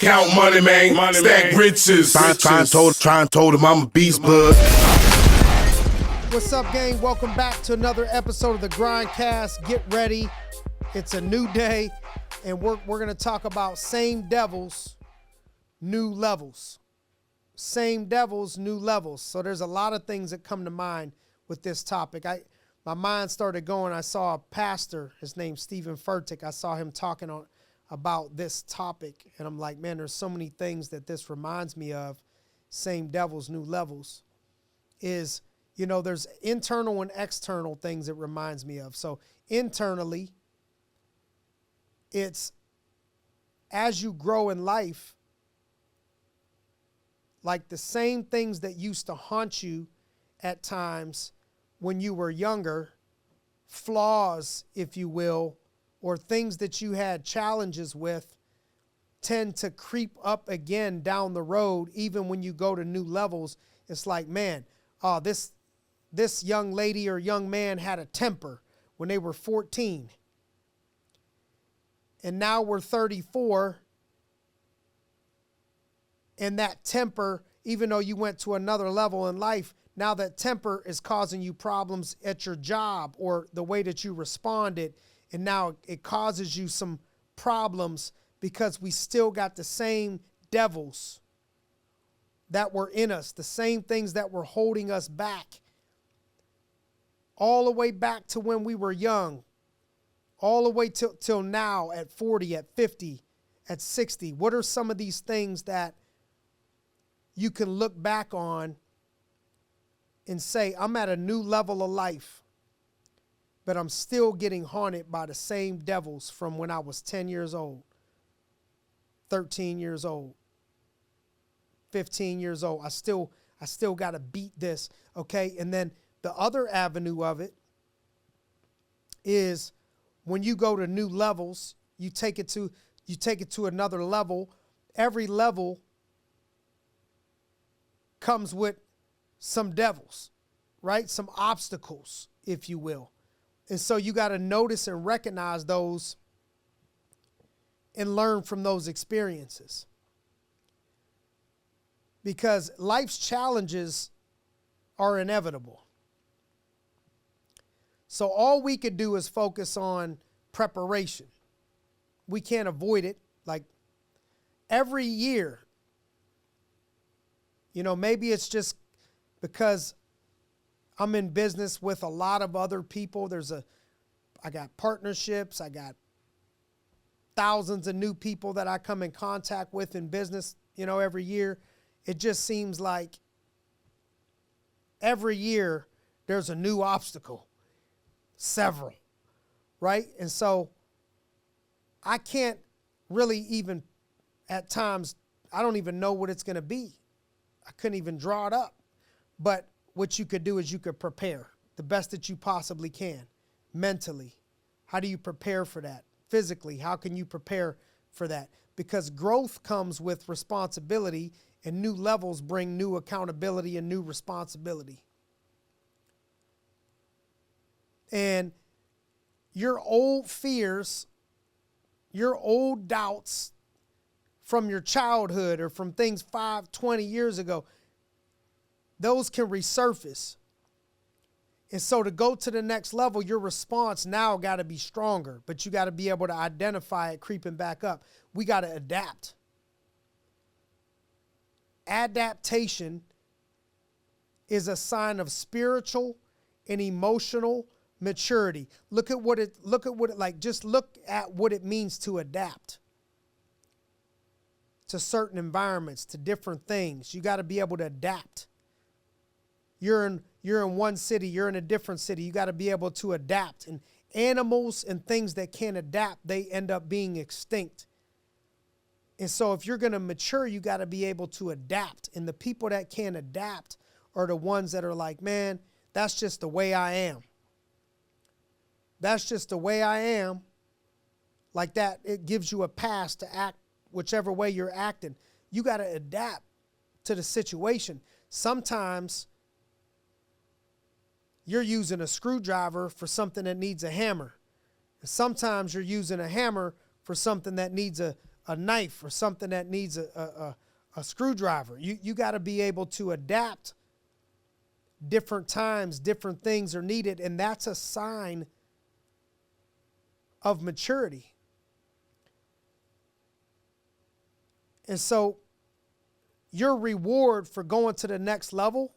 Count money, man. Stack riches. Try and told him I'm a beast blood. What's up, gang? Welcome back to another episode of the GRINDcast. Get ready. It's a new day, and we're going to talk about same devils, new levels. Same devils, new levels. So there's a lot of things that come to mind with this topic. My mind started going. I saw a pastor, his name's Stephen Furtick. I saw him talking about this topic, and I'm like, man, there's so many things that this reminds me of. Same devils, new levels. Is, you know, there's internal and external things it reminds me of. So internally, it's as you grow in life, like the same things that used to haunt you at times when you were younger, flaws, if you will, or things that you had challenges with, tend to creep up again down the road. Even when you go to new levels, it's like, man, this young lady or young man had a temper when they were 14. And now we're 34. And that temper, even though you went to another level in life, now that temper is causing you problems at your job or the way that you responded. And now it causes you some problems because we still got the same devils that were in us, the same things that were holding us back. All the way back to when we were young, all the way till now at 40, at 50, at 60. What are some of these things that you can look back on and say, I'm at a new level of life, but I'm still getting haunted by the same devils from when I was 10 years old, 13 years old, 15 years old. I still got to beat this, okay? And then the other avenue of it is when you go to new levels, you take it to another level. Every level comes with some devils, right? Some obstacles, if you will. And so you got to notice and recognize those and learn from those experiences. Because life's challenges are inevitable. So all we could do is focus on preparation. We can't avoid it. Like every year, you know, maybe it's just because I'm in business with a lot of other people. I got partnerships. I got thousands of new people that I come in contact with in business, you know, every year. It just seems like every year there's a new obstacle, several, right? And so I can't really even, at times, I don't even know what it's going to be. I couldn't even draw it up. But what you could do is you could prepare the best that you possibly can mentally. How do you prepare for that? Physically, how can you prepare for that? Because growth comes with responsibility, and new levels bring new accountability and new responsibility. And your old fears, your old doubts from your childhood or from things 5, 20 years ago, those can resurface. And so to go to the next level, your response now got to be stronger, but you got to be able to identify it creeping back up. We got to adapt. Adaptation is a sign of spiritual and emotional maturity. Look at what it means to adapt to certain environments, to different things. You got to be able to adapt. You're in one city, you're in a different city. You got to be able to adapt. And animals and things that can't adapt, they end up being extinct. And so if you're going to mature, you got to be able to adapt. And the people that can't adapt are the ones that are like, man, that's just the way I am. That's just the way I am. Like that, it gives you a pass to act whichever way you're acting. You got to adapt to the situation. Sometimes you're using a screwdriver for something that needs a hammer. And sometimes you're using a hammer for something that needs a a knife or something that needs a screwdriver. You got to be able to adapt. Different times, different things are needed, and that's a sign of maturity. And so your reward for going to the next level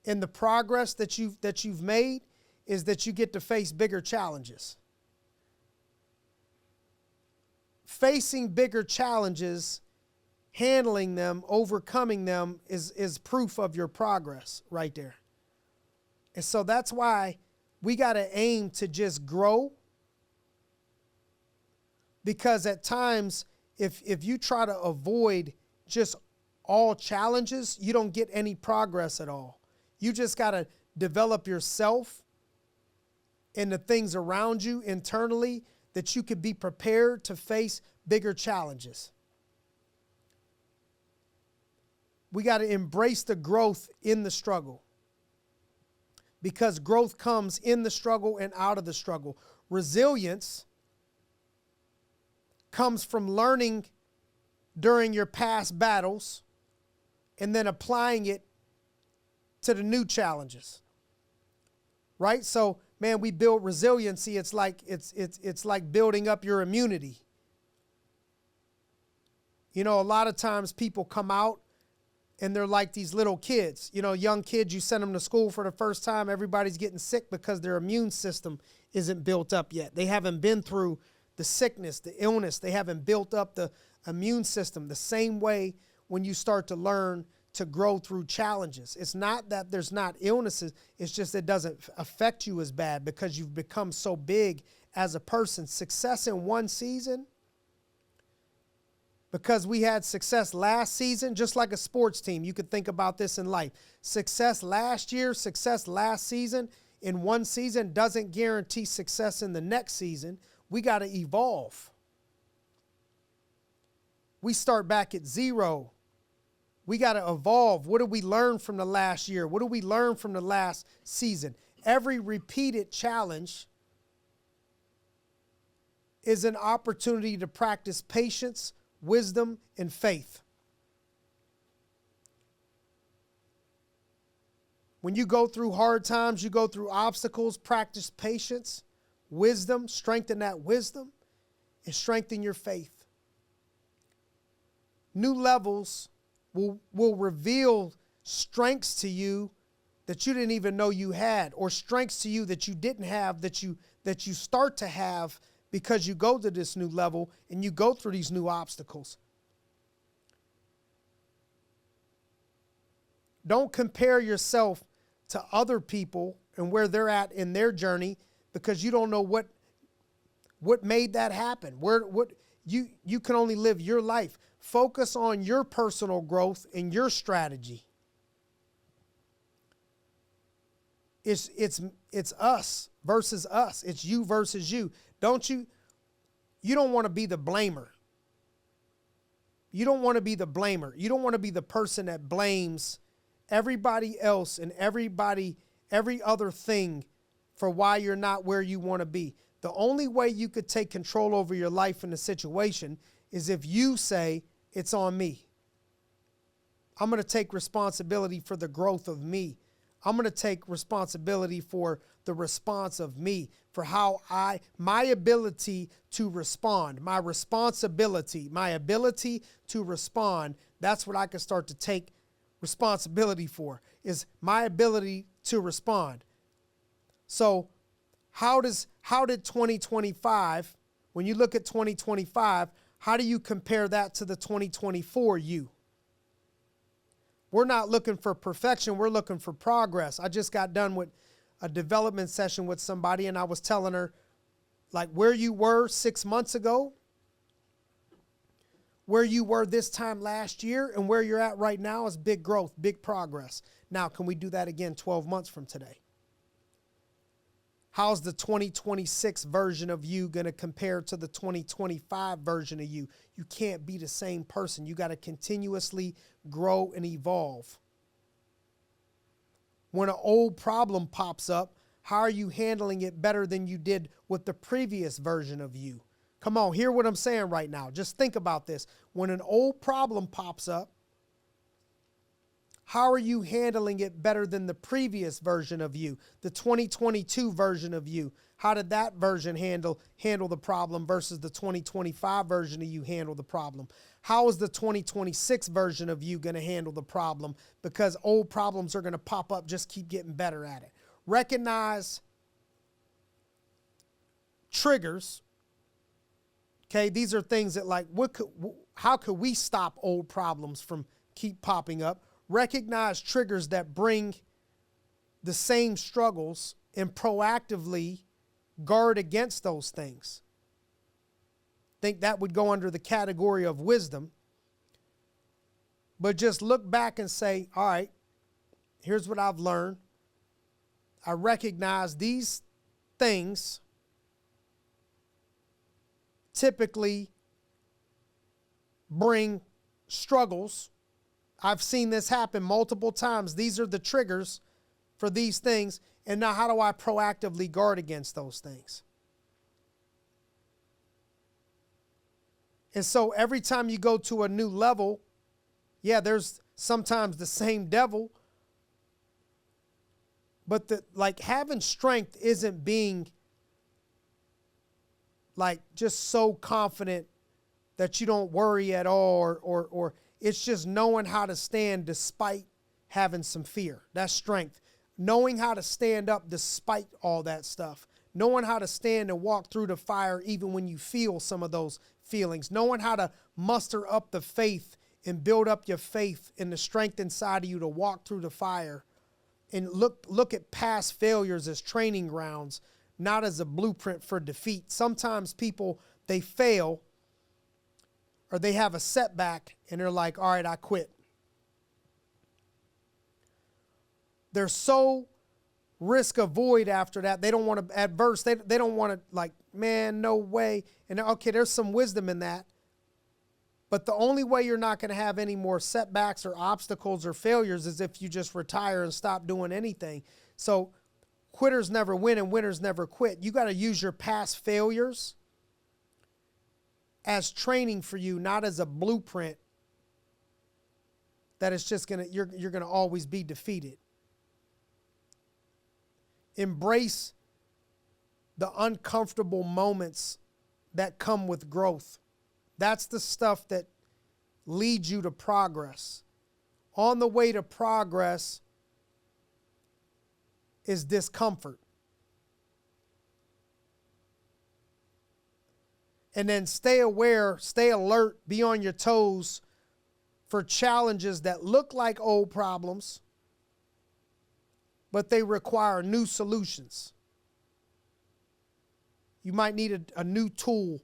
and the progress that you've made is that you get to face bigger challenges. Facing bigger challenges, handling them, overcoming them is proof of your progress right there. And so that's why we got to aim to just grow. Because at times, if you try to avoid just all challenges, you don't get any progress at all. You just got to develop yourself and the things around you internally that you could be prepared to face bigger challenges. We got to embrace the growth in the struggle, because growth comes in the struggle and out of the struggle. Resilience comes from learning during your past battles and then applying it to the new challenges. Right? So, man, we build resiliency. It's like building up your immunity. You know, a lot of times people come out and they're like these little kids. You know, young kids, you send them to school for the first time, everybody's getting sick because their immune system isn't built up yet. They haven't been through the sickness, the illness. They haven't built up the immune system. The same way when you start to learn to grow through challenges. It's not that there's not illnesses. It's just it doesn't affect you as bad because you've become so big as a person. Success in one season, because we had success last season, just like a sports team. You could think about this in life. Success last year, success last season in one season doesn't guarantee success in the next season. We got to evolve. We start back at zero. We got to evolve. What did we learn from the last year? What did we learn from the last season? Every repeated challenge is an opportunity to practice patience, wisdom, and faith. When you go through hard times, you go through obstacles, practice patience, wisdom, strengthen that wisdom, and strengthen your faith. New levels will reveal strengths to you that you didn't even know you had, or strengths to you that you didn't have that you start to have because you go to this new level and you go through these new obstacles. Don't compare yourself to other people and where they're at in their journey, because you don't know what made that happen. You can only live your life. Focus on your personal growth and your strategy. It's us versus us. It's you versus you. You don't want to be the blamer. You don't want to be the blamer. You don't want to be the person that blames everybody else and every other thing for why you're not where you want to be. The only way you could take control over your life and the situation is if you say, it's on me. I'm going to take responsibility for the growth of me. I'm going to take responsibility for the response of me, for my ability to respond, my responsibility, my ability to respond. That's what I can start to take responsibility for, is my ability to respond. So how did 2025, when you look at 2025, how do you compare that to the 2024 you? We're not looking for perfection. We're looking for progress. I just got done with a development session with somebody, and I was telling her, like, where you were 6 months ago, where you were this time last year, and where you're at right now is big growth, big progress. Now, can we do that again 12 months from today? How's the 2026 version of you going to compare to the 2025 version of you? You can't be the same person. You got to continuously grow and evolve. When an old problem pops up, how are you handling it better than you did with the previous version of you? Come on, hear what I'm saying right now. Just think about this. When an old problem pops up, how are you handling it better than the previous version of you, the 2022 version of you? How did that version handle the problem versus the 2025 version of you handle the problem? How is the 2026 version of you going to handle the problem? Because old problems are going to pop up, just keep getting better at it. Recognize triggers. Okay, these are things that like, how could we stop old problems from keep popping up? Recognize triggers that bring the same struggles and proactively guard against those things. Think that would go under the category of wisdom. But just look back and say, all right, here's what I've learned. I recognize these things typically bring struggles. I've seen this happen multiple times. These are the triggers for these things. And now how do I proactively guard against those things? And so every time you go to a new level, yeah, there's sometimes the same devil. But having strength isn't being like just so confident that you don't worry at all, or it's just knowing how to stand despite having some fear. That's strength. Knowing how to stand up despite all that stuff. Knowing how to stand and walk through the fire even when you feel some of those feelings. Knowing how to muster up the faith and build up your faith and the strength inside of you to walk through the fire. And look at past failures as training grounds, not as a blueprint for defeat. Sometimes people, they fail or they have a setback and they're like, all right, I quit. They're so risk avoid after that. They don't want to adverse. They don't want to like, man, no way. And okay, there's some wisdom in that. But the only way you're not going to have any more setbacks or obstacles or failures is if you just retire and stop doing anything. So quitters never win and winners never quit. You got to use your past failures as training for you, not as a blueprint that it's just you're going to always be defeated. Embrace the uncomfortable moments that come with growth. That's the stuff that leads you to progress. On the way to progress is discomfort. And then stay aware, stay alert, be on your toes for challenges that look like old problems, but they require new solutions. You might need a new tool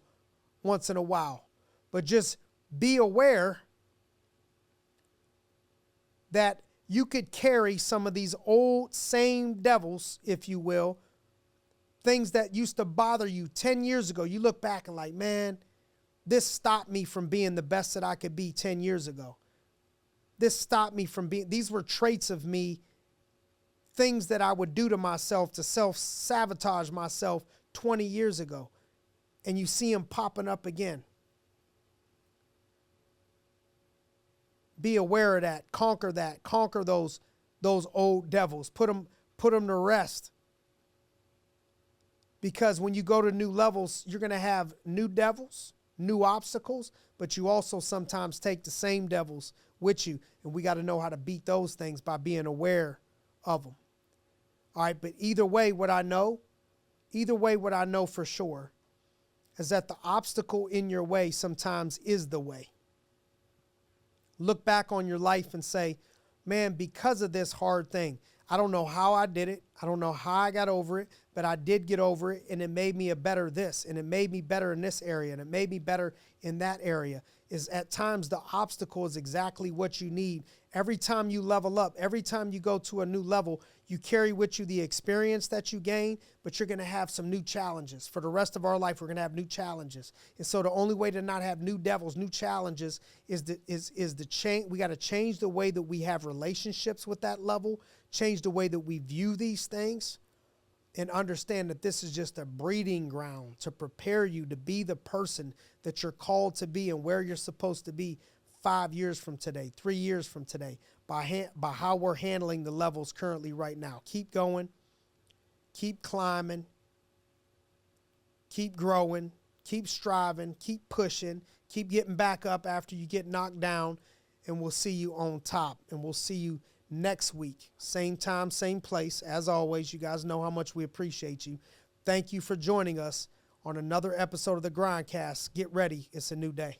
once in a while, but just be aware that you could carry some of these old same devils, if you will, things that used to bother you 10 years ago. You look back and like, man, this stopped me from being the best that I could be 10 years ago. This stopped me from being, these were traits of me, things that I would do to myself to self-sabotage myself 20 years ago. And you see them popping up again. Be aware of that. Conquer those old devils. Put them to rest. Because when you go to new levels, you're going to have new devils, new obstacles, but you also sometimes take the same devils with you. And we got to know how to beat those things by being aware of them. All right, but either way, what I know for sure is that the obstacle in your way sometimes is the way. Look back on your life and say, man, because of this hard thing, I don't know how I did it. I don't know how I got over it, but I did get over it, and it made me a better this, and it made me better in this area, and it made me better in that area. Is at times the obstacle is exactly what you need. Every time you level up, every time you go to a new level, you carry with you the experience that you gain, but you're going to have some new challenges. For the rest of our life, we're going to have new challenges. And so the only way to not have new devils, new challenges is the change. We got to change the way that we have relationships with that level, change the way that we view these things. and understand that this is just a breeding ground to prepare you to be the person that you're called to be and where you're supposed to be 5 years from today, 3 years from today, by how we're handling the levels currently right now. Keep going, keep climbing, keep growing, keep striving, keep pushing, keep getting back up after you get knocked down, and we'll see you on top, and we'll see you next week. Same time, same place. As always, you guys know how much we appreciate you. Thank you for joining us on another episode of the GRINDcast. Get ready. It's a new day.